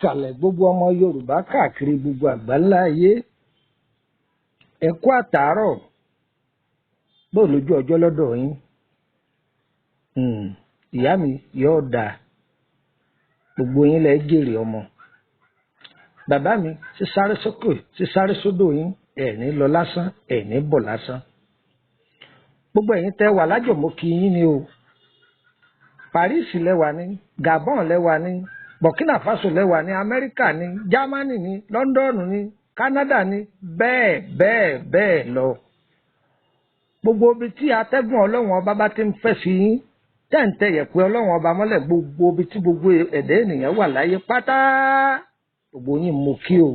Ìkàlẹ̀ gbogbo ọmọ Yorùbá káàkiri gbogbo àgbáńlá ayé ẹ kú àtàárọ̀ bó lójú ọjọ́ lọ́dọ̀ yín ìyá mi yóò dà gbogbo yín lẹ jèrè ọmọ bàbá mi sísáré sókè sísáré sódò yín ẹ ní lọ lásán ẹ ní bọ̀ lásán gbogbo ẹ̀yin tẹ́ wà lájò mo kí yín ni o Paris lẹ́wà ní Gabon lẹ́wà ní Burkina Faso lẹ́wà ní Amẹ́ríkà ní Germany ní London ní Canada ní bẹ́ẹ̀ bẹ́ẹ̀ bẹ́ẹ̀ lọ. Gbogbo ibi tí atẹ́gùn Ọlọ́run ọba bá ti ń fẹ́ sí yín tẹ́ǹtẹ́ yẹ̀pẹ́ Ọlọ́run ọba mọ́lẹ̀ gbogbo ibi tí gbogbo ẹ̀dá ènìyàn wà láyé pátá gbogbo yín mo kí o.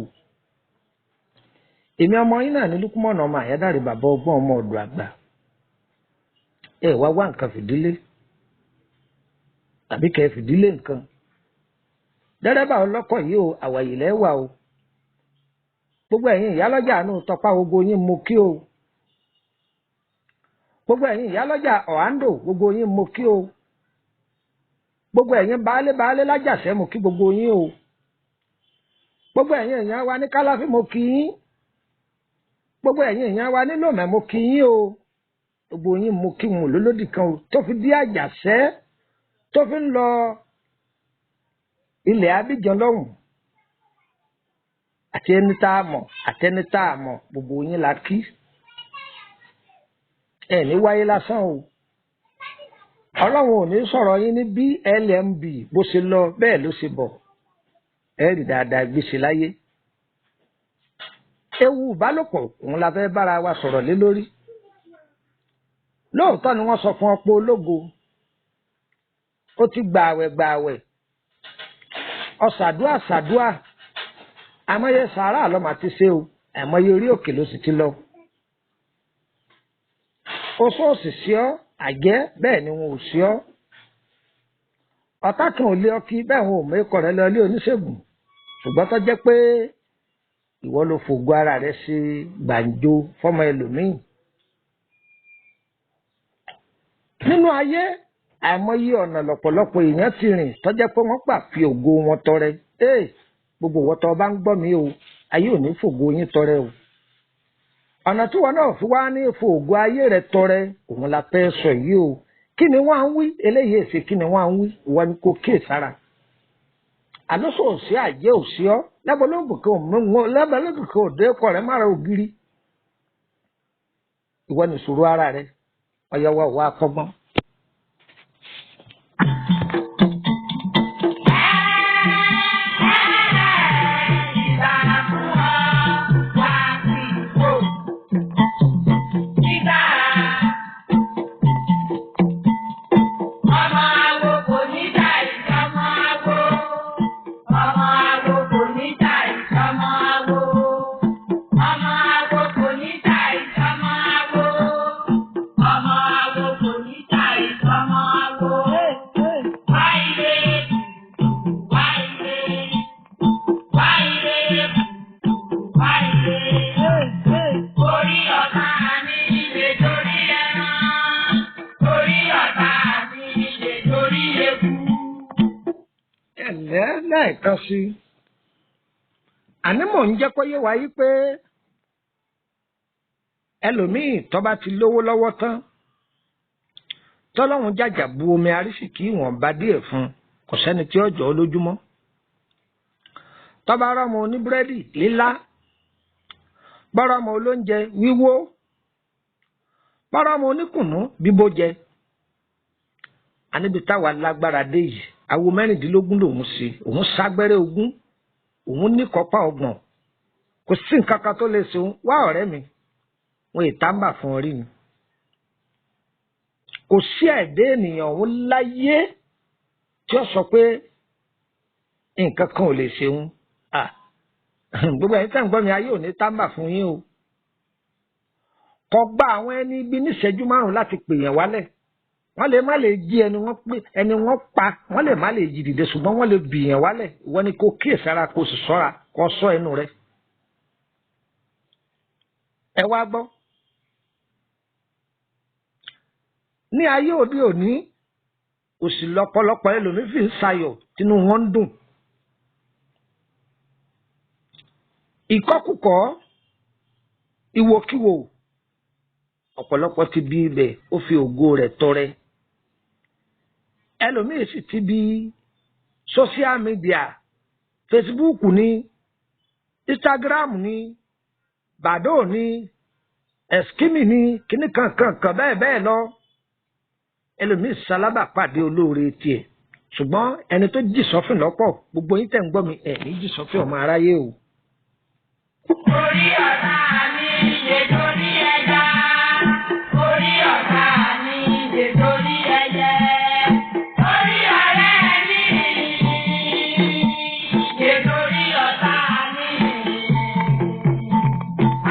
Èmi ọmọ yín náà ní Lukumọ̀nà ọmọ Àyádáre bàbá ọgbọ́n ọmọ ọ̀dọ̀ àgbà. Ẹ wá nǹkan fìdílé tàbí kẹ́ fìdílé nǹkan. Dẹ́rẹ́bà ọlọ́kọ̀ yìí o àwàyè lẹ́wà o gbogbo ẹ̀yin ìyálọ́jà àánú tọpá gbogbo yín mo kí o gbogbo ẹ̀yin ìyálọ́jà ọ̀hándò gbogbo yín mo kí o gbogbo ẹ̀yin baálé lájàṣẹ́ mo kí gbogbo yín o gbogbo ẹ̀yin èèyàn wa ní kálàfí mo kí yín gbogbo ẹ̀yin èèyàn wa ní lòmẹ̀ mo kí yín o gbogbo yín mo kí wọn lólódì kan o tó fi dí àjàṣẹ́ tó fi ń lọ ilẹ̀ Abidjan lọ́hùn àti ẹni tá a mọ̀ àtẹni tá a mọ̀ gbogbo yín la kí ẹ ní wáyé lásán o Ọlọ́run ò ní sọ̀rọ̀ yín ní BLMB bó ṣe lọ bẹ́ẹ̀ ló ṣe bọ̀ ẹ rí dáadáa gbèsè láyé ewu ìbálòpọ̀ òun la fẹ́ bára wa sọ̀rọ̀ lé lórí lóòótọ́ ni wọ́n sọ fún ọ̀pọ̀ ológo ó ti gbààwẹ̀ ọ̀sàdúà àmọ́yé sàárà lọ́mà ti ṣe o àmọ́yé orí òkè ló sì ti lọ. Oṣooṣì sí ọ àjẹ́ bẹ́ẹ̀ ni wọn ò sí ọ. Ọ̀tá kan ò lé ọ kí bẹ́ẹ̀ wọn ò mẹ́kọ̀ rẹ lọ ilé oníṣègùn ṣùgbọ́n tó jẹ́ pé ìwọ ló fògo ara rẹ ṣe gbàǹjo fọ́mọ ẹlòmíì. Nínú ayé àìmọye ọ̀nà lọ̀pọ̀lọpọ̀ èèyàn ti rìn tó jẹ́ pé wọ́n gbà fi ògo wọn tọrẹ gbogbo wọn tó bá ń gbọ́ mi o ayé ò ní fògo yín tọrẹ o ọ̀nà tí wọn náà fi wá ní fògo ayé rẹ tọrẹ òun la fẹ́ sọ yìí o kí ni wọ́n á ń wí eléyìí èsì kí ni wọ́n á ń wí ìwọ ni kò kíyè sára àlóso òsì àjẹ́ òsì ọ́ lẹ́bẹ̀lẹ́bùkẹ́ òde ẹ̀kọ́ rẹ mára ògiri ìwọ ni ìṣòro ara rẹ ọ̀yàwó àwọn akọ́gbọ́n. Lẹ́ẹ̀kan sí àní mò ń jẹ́ kó yé wa yí pé ẹlòmíì tó bá ti lówó lọ́wọ́ tán tọ́lọ́run jàjà bu omi arísìkí ìwọ̀nba díẹ̀ fún kò sẹ́ni tí ó jọ ọ́ lójúmọ́ tó bá rọ́mọ oníbúrẹ́dì lílá bọ́rọ́mọ olóúnjẹ wíwó bọ́rọ́mọ oníkùnú bíbó jẹ àníbi táwa lágbára dé yìí awo 16 lòun ṣe òun ságbẹ́rẹ́ 20 òun ní kọ́pá ọgbọ̀n kò sí nǹkan kan tó lè ṣe òun wá ọ̀rẹ́ mi wọn ìtàǹbà fún orí mi kò sí ẹ̀dẹ́ ènìyàn òun láyé tí ó sọ pé nǹkan kan ò lè ṣe òun gbogbo ẹ̀yin tẹ́ ń gbọ́ mi ayé ò ní tàǹbà fún yín o kò gba àwọn ẹni ibi níṣẹ́jú márùn láti pèèyàn wálẹ̀ wọ́n lè má lè jí ẹni wọ́n pa wọ́n lè má lè jí dìde ṣùgbọ́n wọ́n lè bìyàn wálẹ̀ ìwọ ni kò kíyèsára kò sì ṣọ́ra kò ṣọ́ ẹnu rẹ̀ ẹ wá gbọ́ ní ayé òde òní òsì lọ́pọ̀lọpọ̀ ẹlòmíín fi ń sayọ̀ tínú wọn ń dùn ìkọkúkọ ìwòkíwò ọ̀pọ̀lọpọ̀ ti bí ibẹ̀ ó fi ògo rẹ̀ tọrẹ ẹlòmíín sì ti bí social media Facebook ní Instagram ní bàdó ní ẹ̀skímì ní kíní kankan bẹ́ẹ̀ bẹ́ẹ̀ lọ ẹlòmíín sálábà pàdé olóore tiẹ̀ ṣùgbọ́n ẹni tó jí sọ́fìn lọ́pọ̀ gbogbo yín tẹ̀ ń gbọ́ mi ẹ̀ ní jí sọ́fìn ọmọ aráyé o. Orí ọ̀tá mi ṣe torí ẹja, orí ọ̀tá mi ṣe torí ẹyẹ, orí ọ̀rẹ́ mi ṣe torí ọ̀tá mi.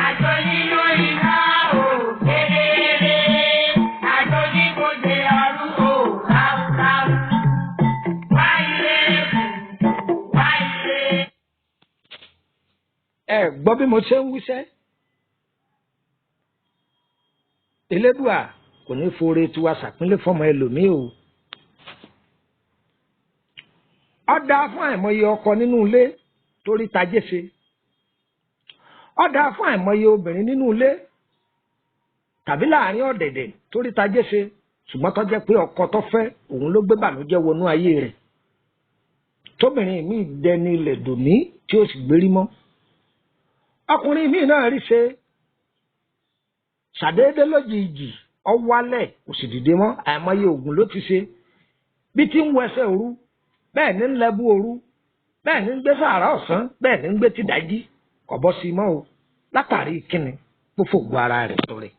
Àjọ nínú iná ò kedere, àjọ nígbòde ọdún ò láwùláwù. Wáyé wáyé. Ẹ gbọ́ bí mo ṣe ń wíṣẹ́ Elédùà kò ní foore tiwa ṣàpínlẹ̀ fọmọ ẹlòmíì o ó dáa fún àìmọye ọkọ nínú ilé torí tajé ṣe ó dáa fún àìmọye obìnrin nínú ilé tàbí láàrin ọ̀dẹ̀dẹ̀ torí tajé ṣe ṣùgbọ́n tó jẹ́ pé ọkọ tó fẹ́ òun ló gbé bànújẹ́ wọnú ayé rẹ̀ tóbìnrin mi dẹni ilẹ̀ dòní tí ó sì gbérí mọ́ ọkùnrin míì náà rí ṣe ṣàdédé lójijì ọwálẹ̀ kò sì dìde mọ́ àìmọye oògùn ló ti ṣe bí tí ń wẹsẹ̀ òru bẹ́ẹ̀ ní ń lẹ́bú òru bẹ́ẹ̀ ní ń gbé sàárà ọ̀sán bẹ́ẹ̀ ní ń gbé tìdájí kò bọ́ sí mọ́ o látàrí kíni kó fògbó ara rẹ̀ tọrẹ.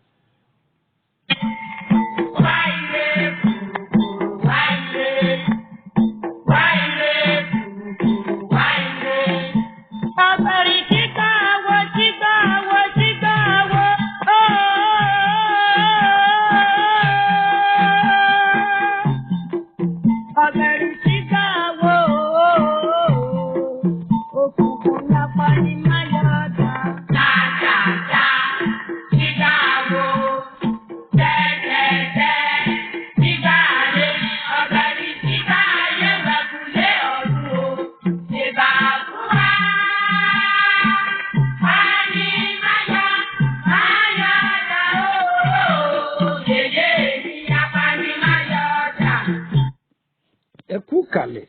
Ẹ kú kalẹ̀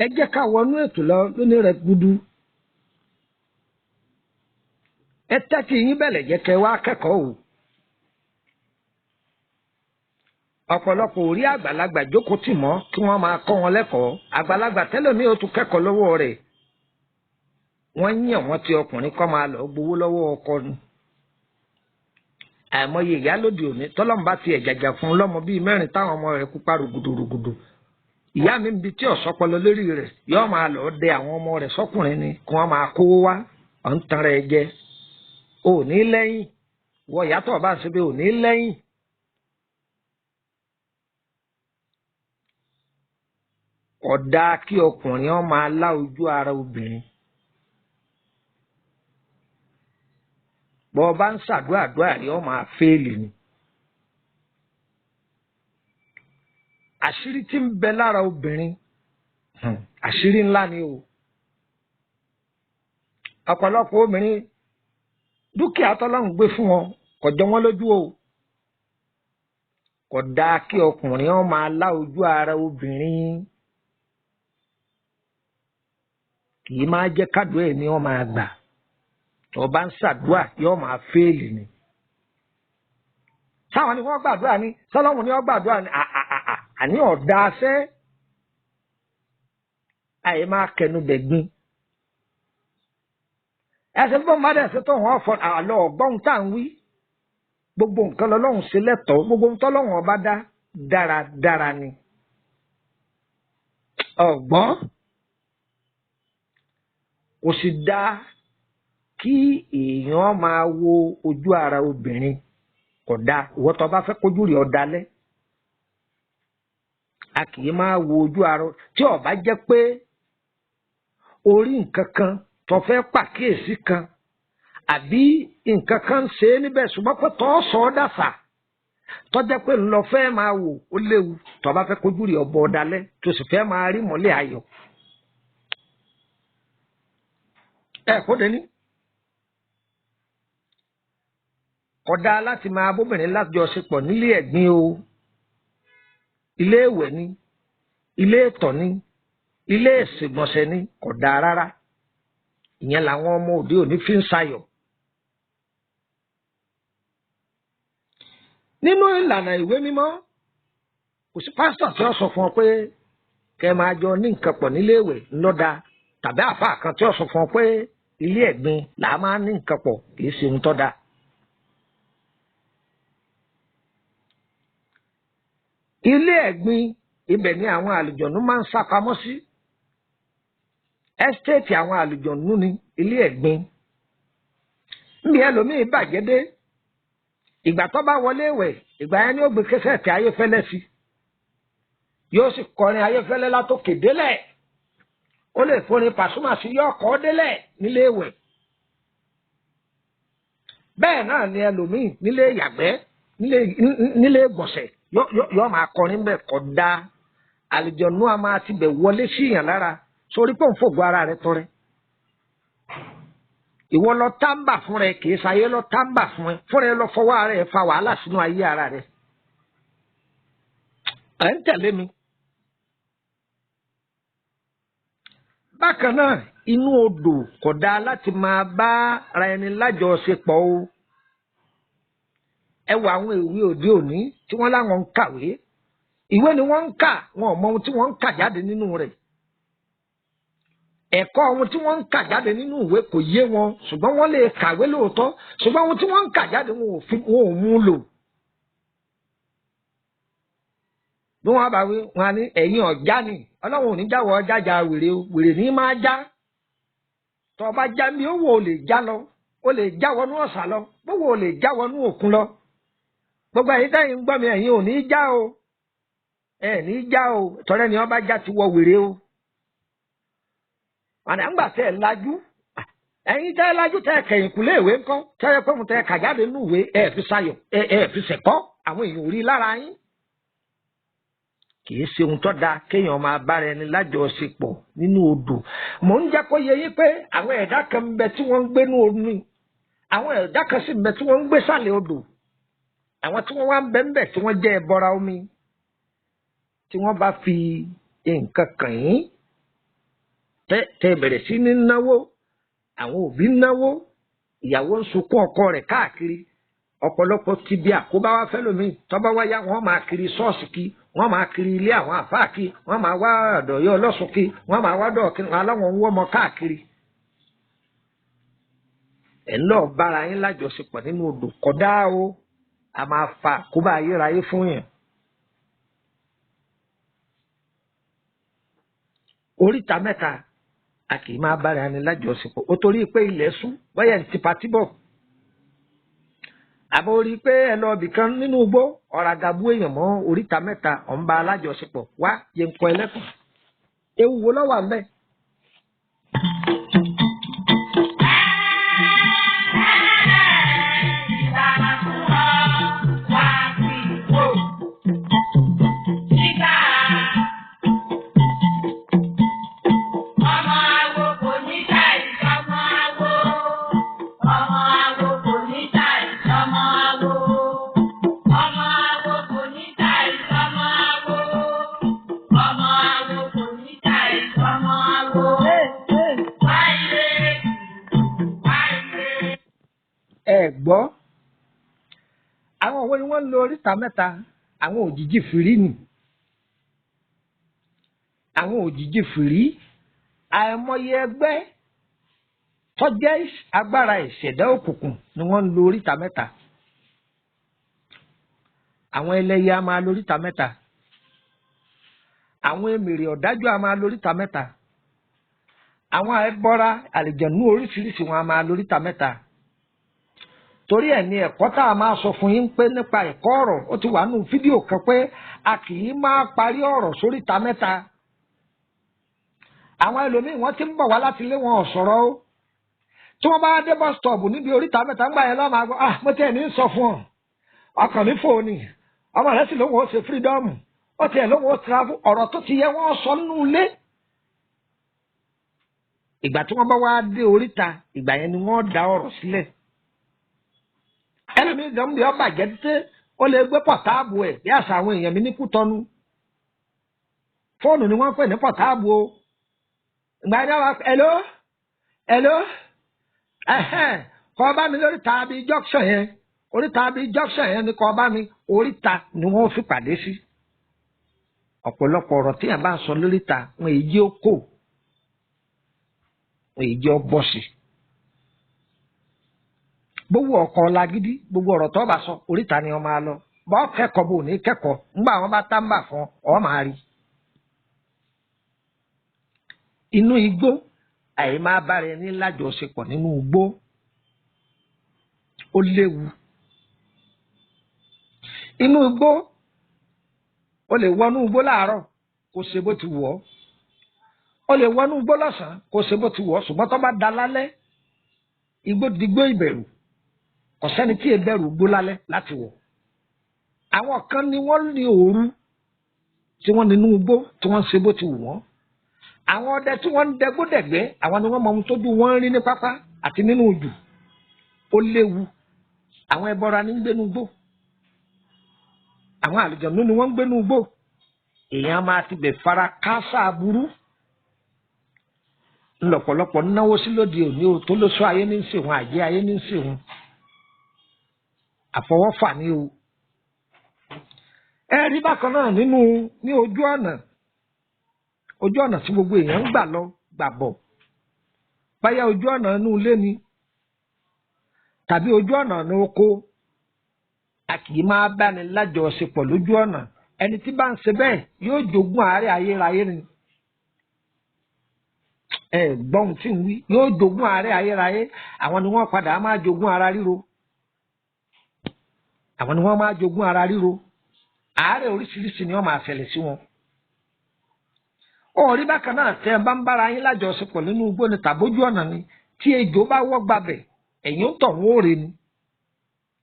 ẹ jẹ́ ká wọnú ètò lọ lónìí rẹ̀ gudu ẹ tẹ́tí yín bẹ̀lẹ̀ jẹ́ kẹ́ wá kẹ́kọ̀ọ́ o ọ̀pọ̀lọpọ̀ orí àgbàlagbà jókòó tì mọ́ kí wọ́n máa kọ́ wọn lẹ́kọ̀ọ́ àgbàlagbà tẹ́lẹ̀mí ó tún kẹ́kọ̀ọ́ lọ́wọ́ rẹ̀ wọ́n yàn wọ́n ti ọkùnrin kọ́ máa lọ gbowó lọ́wọ́ ọkọ ni àìmọye ìyálòdì òní tọ́lọ́mùbá ti ẹ̀jàjà fún lọ́mọ bíi mẹ́rin táwọn ọmọ rẹ̀ kópa rògùdùrògùdù ìyá mi ń bi tí ọ̀sọ́pọlọ lórí rẹ̀ yóò máa lọ dẹ àwọn ọmọ rẹ̀ sọ́kùnrin ni kí wọ́n máa kówó wá ọ̀ ń tan rẹ̀ jẹ ò ní lẹ́yìn wọ ìyàtọ̀ bá ń ṣe pé ò ní lẹ́yìn. ọ̀dà kí ọkùnrin ó máa lá ojú ara obìnrin bọ́ ọ bá ń ṣàdúrà rí ọ máa fẹ́ẹ̀lì ni. àṣírí tí ń bẹ lára obìnrin àṣírí ńlá ni o. ọ̀pọ̀lọpọ̀ obìnrin dúkìá tọ́lọ́run gbé fún wọn kò jọ wọ́n lójú o. kò dáa kí ọkùnrin ó máa lá ojú ara obìnrin. kì í máa jẹ́ kádùá ẹ̀ ni wọ́n máa gbà. ọba ń ṣàdúrà yóò máa fẹ́ẹ̀lì ni. sáwọn ni wọ́n gbàdúrà ni sọlọ́run ni wọ́n gbàdúrà ni àní ọ̀dà aṣẹ́. àyè máa kẹnu bẹ̀gbin. ẹsẹ̀ fún ọmọdé ẹsẹ̀ tó wọ́n fọ àlọ́ ọgbọ́n tá à ń wí gbogbo nǹkan lọ́lọ́run ṣe lẹ́tọ̀ọ́ gbogbo nǹkan tọ́lọ́run ọba dá dáradára ni. ọ̀gbọ́n kò sì dá kí èèyàn máa wo ojú ara obìnrin kò dáa ìwọ tó bá fẹ́ kójú rí ọ̀dálẹ́ a kì í máa wo ojú ara tí ó bá jẹ́ pé orí nǹkan kan tó fẹ́ pàkíyèsí kan àbí nǹkan kan ń ṣe é níbẹ̀ ṣùgbọ́n pé tó sọ ọ́ dàsà tó jẹ́ pé ńlọ fẹ́ máa wò ó léwu tó bá fẹ́ kójú rí ọ̀bọ ọ̀dálẹ́ tó sì fẹ́ máa rí mọ́lẹ̀ ayọ̀. kó dé ní. kódà láti máa bóbìnrin lájọṣepọ̀ nílé ẹ̀gbin o ilé ìwẹ̀ ni ilé ìtọ̀ ni ilé ìṣègbọ̀nsẹ̀ ni kódà rárá ìyẹn làwọn ọmọ òde òní fi ń sayọ̀. nínú ìlànà ìwé mímọ́ kò sí pásítọ̀ tí ó sọ fún ọ pé kẹ́ máa jọ ní nǹkan pọ̀ nílé ìwẹ̀ ńlọ́dà tàbí àfáà kan tí ó sọ fún ọ pé ilé ẹ̀gbin là máa ní nǹkan pọ̀ kì í ṣe ohun tó dáa. ilé ẹ̀gbin ibẹ̀ ni àwọn àlùjọ̀nú máa ń sá pamọ́ sí ẹ́stéètì àwọn àlùjọ̀nú ni ilé ẹ̀gbin níbi ẹlòmíì bàjẹ́ dé ìgbà tó bá wọlé ìwẹ̀ ìgbà yẹn ni ó gbé kẹsẹ̀tì ayéfẹ́lẹ́ sí yóò sì kọrin ayéfẹ́lẹ́ látòkè délẹ̀ ó lè forin Pàṣúmà sí yóò kọ́ délẹ̀ nílé ìwẹ̀ bẹ́ẹ̀ náà ni ẹlòmíì nílé yàgbẹ́ nílé gbọ̀nsẹ̀ yóò máa kọrin bẹ́ẹ̀ kọ́ da àlùjọ̀nú a máa ti bẹ̀ wọlé sí yàn lára sórí pé òun fògbó ara rẹ̀ tọrẹ ìwọ lọ tábà fún rẹ kì í ṣayé lọ tábà fún ẹ fún rẹ lọ fọwọ́ ara ẹ fa wàhálà sínú ayé ara rẹ ẹ ń tẹ̀lé mi. bákan náà inú odò kò dáa láti máa bá ara ẹni lájọṣepọ̀ o ẹ wo àwọn ìwé òde òní tí wọ́n láwọn ń kàwé ìwé ni wọ́n ń kà wọn ò mọ ohun tí wọ́n ń kà jáde nínú rẹ̀ ẹ̀kọ́ ohun tí wọ́n ń kà jáde nínú ìwé kò yé wọn ṣùgbọ́n wọ́n lè kàwé lóòótọ́ ṣùgbọ́n ohun tí wọ́n ń kà jáde wọn ò mú lò. bí wọ́n bá wí wọn á ní ẹ̀yin ọ̀já ni ọlọ́run ò ní jáwọ́ jájà wèrè o wèrè ní máa já tó o bá já mi ó wò ó lè já lọ ó lè já wọnú ọ̀sà lọ gbogbo ó lè já wọnú òkun lọ gbogbo ẹ̀yin tẹ́yin ń gbọ́ mi ẹ̀yin ò ní já o ẹ̀ ní já o tọ́lẹ́ ni wọ́n bá já ti wọ wèrè o àná ń gbà tẹ́ ẹ̀ lajú ẹ̀yin tẹ́ ẹ lajú tẹ́ ẹ kẹ̀yìn kúlé ìwé ńkọ́ tẹ́ ẹ pé mo tẹ́ ẹ kà jáde nínú ìwé ẹ̀ fi sayọ̀ ẹ̀ fi sẹ̀kọ́ àwọn èèyàn ò rí lára yín kì í ṣe ohun tó dáa kéèyàn máa bára ẹni lájọṣepọ̀ nínú odò mò ń jẹ́ kó yé yín pé àwọn ẹ̀dá kan ń bẹ tí wọ́n ń gbé ní omi àwọn ẹ̀dá kan sì ń bẹ tí wọ́n ń gbé sàlẹ̀ odò àwọn tí wọ́n wá ń bẹ ń bẹ tí wọ́n jẹ́ ẹbọra omi tí wọ́n bá fi nǹkan kàn yín tẹ́ bẹ̀rẹ̀ sí ní náwó àwọn òbí náwó ìyàwó ń sunkún ọkọ rẹ̀ káàkiri ọ̀pọ̀lọpọ̀ ti bí àkóbá wá fẹ́lòmíì tọ́ba wáyá wọ́n máa kiri ṣọ́ọ̀ṣì kí wọ́n máa kiri ilé àwọn àfáà kí wọ́n máa wá ọ̀dọ̀yọ́ ọlọ́sùn kí wọ́n máa wá dọ̀ọ̀kí aláwọn ń wọ́mọ káàkiri. ẹ̀ ń lọ bára yín lájọṣepọ̀ nínú odò kódà o a máa fa àkóbá ayérayé fún yàn. oríta mẹ́ta a kì í máa bára ẹni lájọṣepọ̀ ó torí pé ilẹ̀ sún bóyá ń tipa tíbọ̀ àbọ̀ orí pé ẹ lọ bìkan nínú igbó ọ̀rọ̀ àgàbú èèyàn mọ́ oríta mẹ́ta ọ̀nba alájọṣepọ̀ wá yẹ ń kọ ẹlẹ́kùn ewu wo lọ́wọ́ àmẹ́. gbọ́ àwọn òwe ni wọ́n ń lo oríta mẹ́ta àwọn òjìji fìrí nì àwọn òjìji fìrí àìmọye ẹgbẹ́ tó jẹ́ agbára ìṣẹ̀dá òkùnkùn ni wọ́n ń lo oríta mẹ́ta. Àwọn ẹlẹ́yẹ a máa lo oríta mẹ́ta. Àwọn èmèrè ọ̀dájú a máa lo oríta mẹ́ta. Àwọn ẹbọra àlìjẹ̀nú oríṣiríṣi wọn a máa lo oríta mẹ́ta. Torí ẹ̀ ní ẹ̀kọ́ tá a máa sọ fún yín pé nípa ẹ̀kọ́ ọ̀rọ̀ ó ti wà nínú fídíò kan pé a kì í máa parí ọ̀rọ̀ sóríta mẹ́ta. Àwọn ẹlòmíì wọ́n ti ń bọ̀ wá láti ilé wọn ọ̀sọ̀rọ̀ o. Tí wọ́n bá dé bus stop níbi oríta mẹ́ta ń gbà yẹn lọ́mọ àgọ́ mo tẹ̀ ní sọ fún ọ ọkàn mi fò ní ọmọ rẹ sì lóun ó ṣe freedom ó tiẹ̀ lóun ó travel ọ̀rọ̀ tó ti yẹ wọ́n sọ nínú ilé. Ìgbà tí wọ́n bá wá dé oríta ìgbà yẹn ni wọ́n dá ọ̀rọ̀ sílẹ̀. Ẹlòmíì gan bí ọba jẹ́ títí ó lè gbé pọ̀táàbù ẹ̀ bí àṣà àwọn èèyàn mi ní Kútọ́nù. Fóònù ni wọ́n pè ní pọ̀táàbù o. Ìgbà yẹn wá hello kọ́ bá mi lórí tàbí junction yẹn orí tàbí junction yẹn ni kọ́ bá mi oríta ni wọ́n fi pàdé sí. Ọ̀pọ̀lọpọ̀ ọ̀rọ̀ tí yẹn bá ń sọ lóríta wọn èyí ó kò wọn èyí ó bọ̀ sí. Gbogbo ọkọ̀ lagídí gbogbo ọ̀rọ̀ tó bá sọ oríta ni wọ́n máa lọ bọ́ kẹ́kọ̀ọ́ bò ní kẹ́kọ̀ọ́ ńgbà wọn bá tábà fún ọ máa rí. Inú igbó àyè máa bára ẹni lájọṣepọ̀ nínú igbó ó léwu. Inú igbó o lè wọnú igbó láàárọ̀ kó ṣe bó ti wù ọ́ o lè wọnú igbó lọ́sàn-án kó ṣe bó ti wù ọ́ ṣùgbọ́n tó bá da lálẹ́ igbó digbó ìbẹ̀rù kò sẹ́ni tí ìbẹ̀rù igbó lálẹ́ láti wọ̀. Àwọn kan ni wọ́n ní òru tí wọ́n nínú igbó tí wọ́n ṣe bó ti wù wọ́n. Àwọn ọdẹ tí wọ́n ń dẹgbódẹ̀gbẹ́ àwọn ni wọ́n mọ ohun tójú wọn rí ní pápá àti nínú òjò ó léwu. Àwọn ẹbọra ní ń gbénú igbó àwọn àlùjànnú ni wọ́n ń gbénú igbó. Èèyàn máa ti bẹ̀ fara káásá aburú ńlọ́pọ̀lọpọ̀ náwó sí lóde òní o tó lóṣù ayé ní ń sè wọn àjẹ́ ayé ní ń sè wọn àfọwọ́fà ni o. Ẹ rí bákan náà ní ojú ọ̀nà tí gbogbo èèyàn ń gbà lọ gbà bọ̀ báyà ojú ọ̀nà inú ilé ni tàbí ojú ọ̀nà ní oko a kì í máa báni lájọṣepọ̀ lójú ọ̀nà. Ẹni tí bá ń ṣe bẹ́ẹ̀ yóò jogún àárẹ̀ ayérayé ni. Ẹ gbọ́n tí ń wí yóò jogún àárẹ̀ ayérayé. Àwọn ni wọ́n padà máa jogún ara ríro. Àwọn ni wọ́n máa jogún ara ríro. Àárẹ̀ oríṣiríṣi ni wọ́n máa ṣẹlẹ̀ sí wọn. Orí bákan náà tẹ́ ẹ bá ń bára yín lájọṣepọ̀ nínú igbó ni tàbójú ọ̀nà ni tí ejò bá wọ́ gbabẹ̀ ẹ̀yìn ó tọ̀ wọ́n òre ni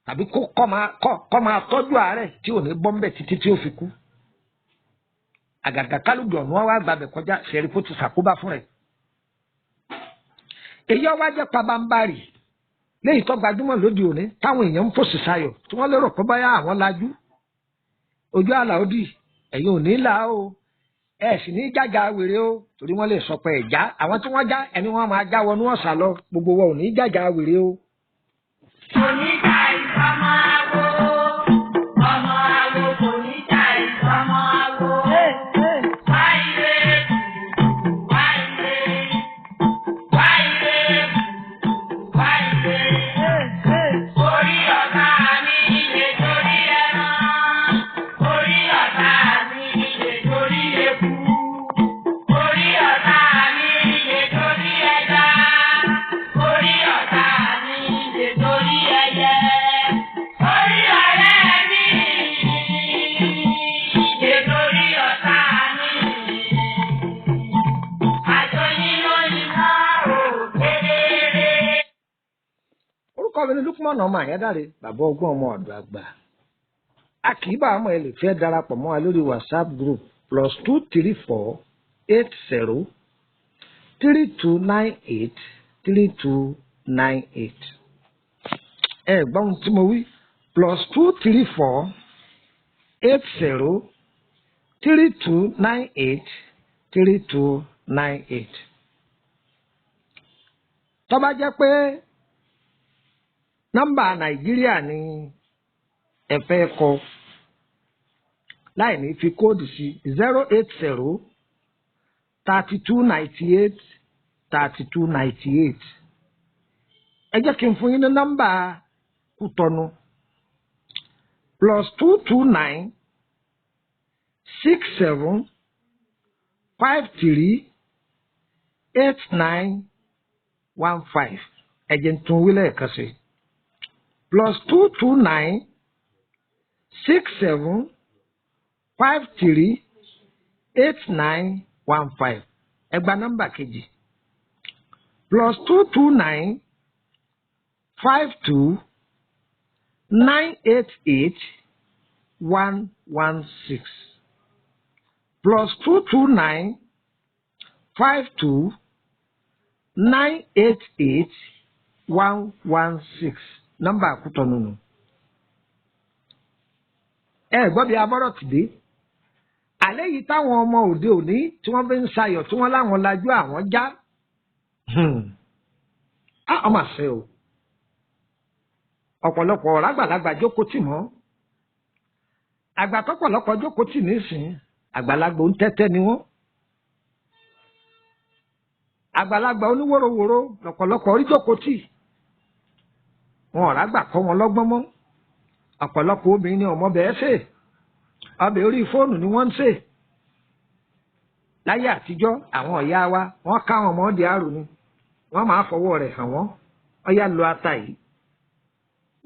tàbí kọ́ máa tọ́jú àárẹ̀ tí ò ní bọ́m̀bẹ̀ títí tí ó fi kú. Àgàgà kálùjọ ni wọ́n wá gbabẹ̀ kọjá ṣẹ̀rí kó ti ṣàkóbá fún rẹ̀. Èyí ọwá jẹ́ pabambarì léyìí tó gbajúmọ̀ lóde òní táwọn èèyàn ń fòṣì sayọ̀ tí wọ́n lérò pé báyà àwọn lajú. Ojú àlà òdì ẹ̀yin ò ní là o ẹ sì ní jájà wèrè o torí wọ́n lè sọ pé ẹ̀já àwọn tí wọ́n já ẹni wọ́n máa já wọnú ọ̀sà lọ gbogbo wọn ò ní jájà wèrè o. Oníjà ìsọmọ àgbo, ọmọ àgbo kò níjà ìsọmọ àgbo. Wáyé orí ọ̀tá mi lè torí ẹran, orí ọ̀tá mi lè torí eku, orí ọ̀tá mi lè torí ẹja, orí ọ̀tá mi lè torí ẹyẹ, orí ọ̀rẹ́ mi lè torí ọ̀tá mi. Àjọyìn lóyún náà ò kedere. Orúkọ mi ni Lukman ọmọ Àyádáre bàbá ọgbọ́n ọmọ ọ̀dọ̀ àgbà. A kì í bá ọmọ ẹ lè fẹ́ darapọ̀ mọ́ wa lórí WhatsApp group +234-803298-3298. Ẹ gbọ́n tí mo wí +234-803298-3298. Tó bá jẹ́ pé nọ́mbà Nàìjíríà ni ẹ fẹ́ kọ láì ní fi kóòdù sí 080-3298-3298 3298. ẹ jẹ́ kí n fún yín ní nọ́mbà Kútọ́nù +229 67 53 8915. ẹ jẹ́ n tún wí lẹ́ẹ̀kan sí +229 67 53 8915. ẹ gba nọ́mbà kejì +229 52 988 116. +229 52 988 116. nọ́mbà Kútọ́nù nù. ẹ gbọ́ bí abọ́rọ̀ ti dé. àlẹ́ yìí táwọn ọmọ òde òní tí wọ́n fi ń sayọ̀ tí wọ́n láwọn lajú àwọn já. ọmọ àṣẹ o. ọ̀pọ̀lọpọ̀ ọ̀rọ̀ àgbàlagbà jókòó tì mọ́. àgbà tọ́pọ̀lọpọ̀ jókòó tì nísìnyí àgbàlagbà ń tẹ́tẹ́ ni wọ́n. àgbàlagbà oníwòrowòro lọ́pọ̀lọpọ̀ orí jókòó tì. wọn ọ̀rọ̀ àgbà kọ́ wọn lọ́gbọ́n mọ́. ọ̀pọ̀lọpọ̀ obìnrin ni ọmọ bẹ́ẹ̀ ṣe. ọbẹ̀ orí fóònù ni wọ́n ń ṣe. láyé àtijọ́ àwọn ọ̀yá wa wọ́n ká àwọn ọmọdé àrò ni wọ́n máa fọwọ́ rẹ̀ hàn wọ́n. ọ̀yá lo ata yìí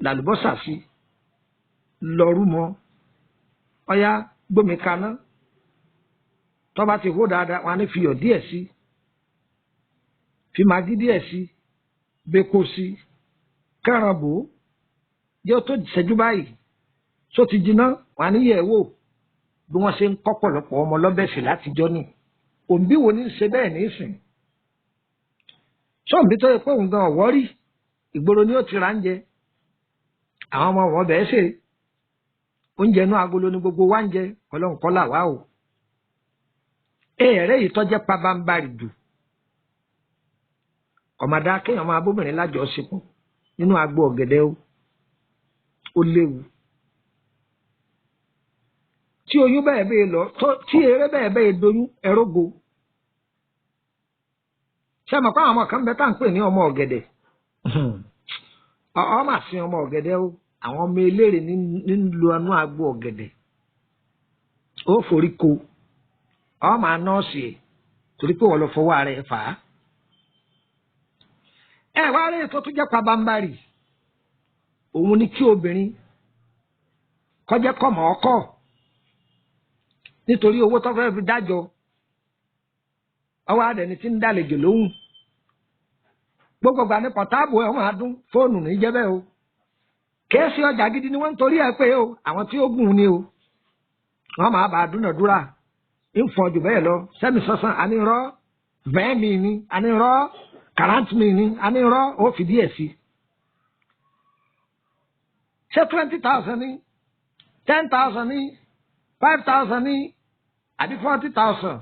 làlùbọ́sà sí lọ́rú mọ́. ọ̀yá gbómi kaná tó bá ti hó dáadáa wọn á ní fiyọ̀ díẹ̀ sí fi magí díẹ̀ sí bẹ́kọ sí kẹran bò ó yóò tó ṣẹ́jú báyìí tó ti jiná wọn á ní yẹ̀ wò bí wọ́n ṣe ń kọ́ pọ̀lọpọ̀ ọmọ lọ́bẹ̀sì látijọ́ ni òǹbí wo ní ṣe bẹ́ẹ̀ nísìn sọ́ọ̀nbí tó yẹ pé òun gan ọ̀wọ́ rí ìgboro ni ó ti ra ń jẹ àwọn ọmọ wọn bẹ́ẹ̀ ṣe oúnjẹ inú agolo ni gbogbo wa ń jẹ ọlọ́run kọ́ là wá o ẹ̀ẹ́rẹ́ yìí tọ́jẹ́ pabambarì dù ọ̀màdá kéèyàn máa bóbìnrin lájọṣepọ̀ nínú agbo ọ̀gẹ̀dẹ̀ ó léwu tí oyún bẹ́ẹ̀ bẹ́ẹ̀ lọ tí eré bẹ́ẹ̀ bẹ́ẹ̀ doyún ẹrógo ṣé àmọ́ pé àwọn ọmọ kan bẹ tá à ń pè ní ọmọ ọ̀gẹ̀dẹ̀ ọmọ àti ọmọ ọ̀gẹ̀dẹ̀ o àwọn ọmọ eléré nílùú anú agbo ọ̀gẹ̀dẹ̀ ó forí ko ọmọ anọ́ọ̀sì torí pé wọ́n lọ fọwọ́ ara ẹ̀ fà á. ẹ wá rí ètò tó jẹ́ pabambarì òun ni kí obìnrin kọjá kọ́mọ ọkọ nítorí owó tó fẹ́ fi dájọ́ ọwọ́ adẹni tí ń dálejò lóhùn gbogbo gbà ní pọ̀táàbù ẹ̀ wọ́n á dún fóònù ní jẹ́bẹ́ o kéèsì ọjà gidi ni wọ́n ń torí ẹ̀ pé o àwọn tí ó gùn ni o wọ́n máa bá a dúnàdúrà ń fọ jù bẹ́ẹ̀ lọ sẹ́mi sọ́sán ànírọ́ vẹ́ẹ̀mì ni ànírọ́ kàrántìmì ni ànírọ́ ó fìdí ẹ̀ sí. ṣé 20,000 ní 10,000 ní 5,000 ní àbí 40,000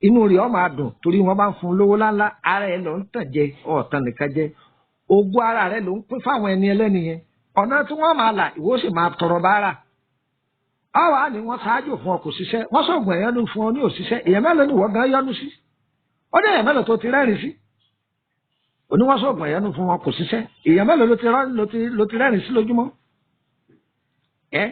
inú rẹ̀ ọ́ máa dùn torí wọ́n bá ń fún un lówó láńlá ara ẹ̀ ló ń tàn jẹ ọ̀tàn nìkan jẹ ogún ara rẹ̀ ló ń pín fáwọn ẹni ẹlẹ́ni yẹn ọ̀nà tí wọ́n máa là ìwọ sì máa tọrọ báárà àwa ni wọ́n ṣáájú fún ọ kò ṣiṣẹ́ wọ́n sọ̀gbọ̀n ẹ̀yọ́nú fún ọ ní òṣìṣẹ́ èèyàn mélòó ni wọ́n gan yọ́nú sí ó dé èèyàn mélòó tó ti rẹ́rìn sí òní wọ́n sọ̀gbọ̀n ẹ̀yọ́nú fún wọn kò ṣiṣẹ́ èèyàn mélòó ló ti rẹ́rìn sí lójúmọ́ ẹ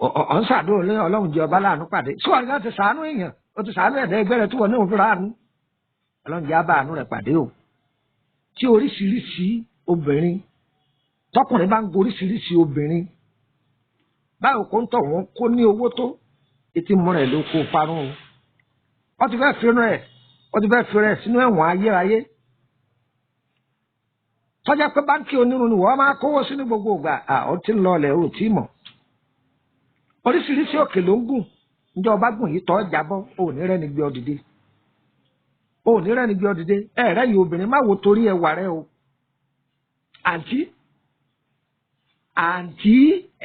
ọ̀ ń ṣàdúrà lé ọlọ́run jẹ ọba láàánú pàdé sí wọn gan ti ṣàánú èèyàn ó ti ṣàánú ẹ̀dá ẹgbẹ́ rẹ tí wọ́n ní òun fúnra àánú ọlọ́run jẹ abá àánú rẹ pàdé o tí oríṣiríṣi obìnrin tọkùnrin bá ń goríṣiríṣi obìnrin báwo kò ń tọ̀ wọ́n kó ní owó tó etí mú rẹ̀ ló kó parun o wọ́n ti fẹ́ fi rẹ̀ sínú ẹ̀wọ̀n ayérayé tọ́jà pé báńkì onírun ni wọ́n máa kówó sí ní gbogbo ìgbà ó ti ń lọ ọ̀lẹ̀ ó tí mọ̀ oríṣiríṣi òkè ló ń gùn ǹjẹ́ ọba gùn yìí tọ́ jábọ́ ò ní rẹ́ni gbé ọ dìde ẹ̀rẹ́ yìí obìnrin má wo torí ẹwà rẹ o àǹtí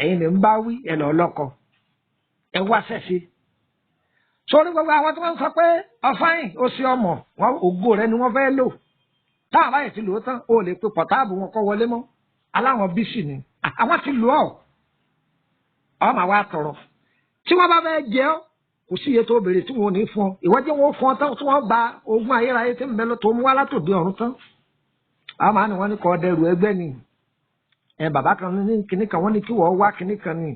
ẹ̀yin lè ń bá wí ẹ̀ lọ́ lọ́kọ ẹ wá ṣẹ̀ṣẹ̀ sórí gbogbo àwọn tí wọ́n ń sọ pé ọ̀fáyìn ó sí ọmọ wọn ògo rẹ ni wọ́n fẹ́ lò táwọn báyìí ti lò ó tán ó lè pe pọ̀táàbù wọn kọ́ wọlé mọ́ aláwọn bísí ni àwọn ti lò ọ́ máa wá tọrọ tí wọ́n bá fẹ́ jẹ ọ́ kò sí iye tó béèrè tí wọn ò ní fún ọ ìwọ jẹ́ wọn fún ọ tán tí wọ́n gba ogún ayérayé tí ń bẹ lọ tó mú wá látòdì ọ̀run tán àwọn máa ní wọ́n ní kọ́ dẹrù ẹgbẹ́ ni bàbá kan ní kinní kan wọ́n ní kí wọ́n wá kinní kan ni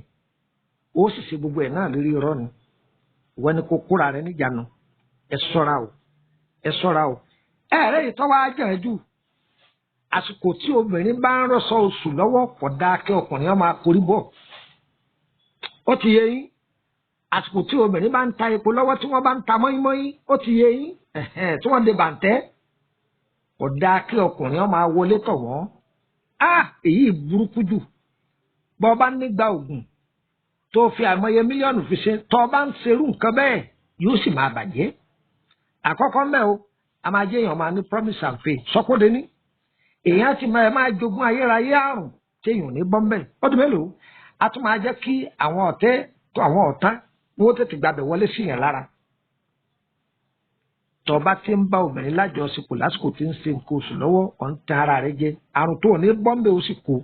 ó sì ṣe gbogbo ẹ̀ náà lórí irọ́ ni ìwọ ni kò kóra rẹ níjànú ẹ ṣọ́ra o ẹ̀rẹ́ ìtọ́wá jẹ́ jù àsìkò tí obìnrin bá ń rọ́ṣọ oṣù lọ́wọ́ kò dáa kí ọkùnrin ọmọ akórí bọ̀ ó ti yé yín àsìkò tí obìnrin bá ń ta epo lọ́wọ́ tí wọ́n bá ń ta mọ́ínmọ́ín ó ti yé yín tí wọ́n de bàǹtẹ́ kò dáa kí ọkùnrin ọmọ wọlé tọ̀ wọ́n èyí burúkú jù bọ́ bá nígbà ògùn tó fi àìmọye mílíọ̀nù fi ṣe tọ́ bá ń ṣerú nǹkan bẹ́ẹ̀ yóò sì máa bàjẹ́ àkọ́kọ́ mẹ́ o a máa jẹ́ èèyàn máa ní promise and faith sọ́kóde ní èèyàn ti máa jogún ayérayé àrùn tí èèyàn ní bọ́m̀bẹ̀ ọdún mélòó a tún máa jẹ́ kí àwọn ọ̀tá ni wọ́n tètè gbàbẹ̀ wọlé sí yẹn lára tó bá ti ń bá obìnrin lájọṣepọ̀ lásìkò tí ń ṣe nǹkan oṣù lọ́wọ́ ọ̀ ń tan ara rẹ jẹ àrùn tó ní bọ́m̀bẹ̀ ó sì kó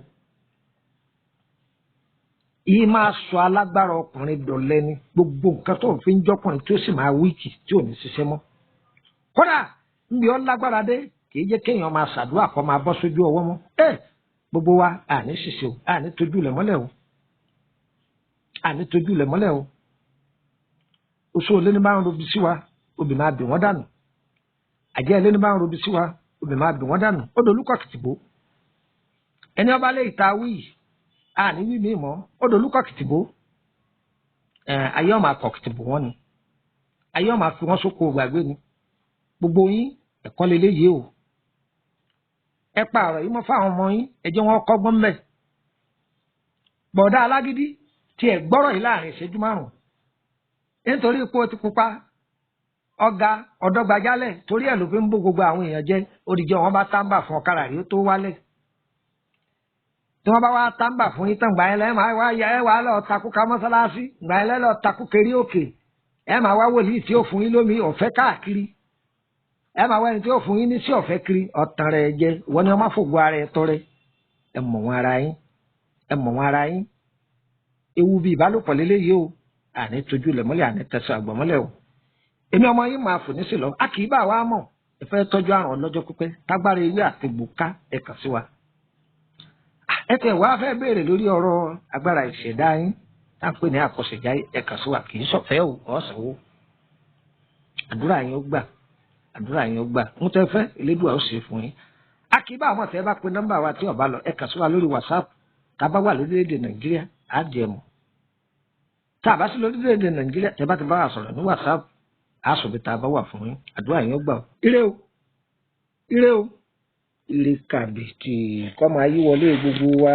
yìí máa sọ alágbára ọkùnrin dọ̀lẹ́ ni gbogbo nǹkan tó ń fi ń jọkùnrin tí ó sì máa wíìkì tí ò ní ṣiṣẹ́ mọ́ kódà níbi ọ́ lágbára dé kì í jẹ́ kéèyàn máa ṣàdúrà kó máa bọ́ sójú ọwọ́ mọ́ gbogbo wa àní ṣiṣẹ́ o àní tójú lẹ̀ mọ́lẹ̀ o oṣù olóní bá ń robi sí wa obì máa bì wọ́n dànù àjẹ́ olóní bá ń robi sí wa obì máa bì wọ́n dànù ó dolúkọ̀ kìtìbó ẹni ọba lè ta wíì àní wí mi mọ́ ó dolúkọ̀ kìtìbó ayé ọmọ akọ̀ kìtìbó wọn ni ayé ọmọ àfi wọn sóko gbàgbé ni gbogbo yín ẹ̀kọ́ lélẹ́yìí o ẹ pààrọ̀ yìí mọ́ fáwọn ọmọ yín ẹ jẹ́ wọn kọ́gbọ́n mbẹ́ bọ̀dá alágídí tí ẹ gbọ́rọ̀ yìí láàrin ìṣẹ́jú márùn-ún nítorí pé ó ti pupa ọ̀gá ọ̀dọ́gbajálẹ̀ torí ẹ̀ ló fi ń bó gbogbo àwọn èèyàn jẹ́ òdìjọ́ wọn bá tábà fún ọ̀kadà rí ó tó wálẹ̀ tí wọ́n bá wá tábà fún yín tán gbà yẹn lẹ́ẹ̀ máa wá ya ẹ̀ wá lọ takú ká mọ́sálásí gbà yẹn lẹ́ẹ̀ lọ takú kiri òkè ẹ̀ máa wá wòlíì tí ó fún yín lómi ọ̀fẹ́ káàkiri ẹ máa wá ẹni tí ó fún yín ní sí ọ̀fẹ́ kiri ọ̀tàn rẹ̀ jẹ ìwọ ni wọ́n máa fògbó ara ẹ̀ tọrẹ ẹ mọ̀ wọn ara yín ewu bíi ìbálòpọ̀ lélẹ́yìí o àní tójú lẹ̀ mọ́lẹ̀ àní tẹ̀sán àgbọ̀n mọ́lẹ̀ o èmi ọmọ yín máa fò ní sí lọ a kì í bá wa mọ̀ ẹ fẹ́ tọ́jú àrùn ọlọ́jọ́ pípẹ́ tágbára ewé àti gbòká ẹ kàn sí wa ẹ tẹ̀ wá fẹ́ béèrè lórí ọ̀rọ̀ agbára ìṣẹ̀dá yín tá à ń pè ní àkọsẹ̀já ẹ kàn sí wa kì í ṣọ̀fẹ́ o ọ̀sánwó àdúrà yín ó gbà ń tẹ́ fẹ́ elédùà ó ṣe fún yín a kì í bá àwọn tẹ́ bá pe nọ́mbà wa tí ó bá lọ ẹ kàn sí wa lórí WhatsApp tá a bá wà lórílẹ̀‐èdè Nàìjíríà á jẹ mọ́ tá a bá sí lórílẹ̀‐èdè Nàìjíríà tẹ́ bá ti bá wa sọ̀rọ̀ ní WhatsApp á sọ bí tá a bá wà fún yín àdúrà yín ó gbà ó ire o ire kàbìtì kọ́ máa yí wọlé gbogbo wa.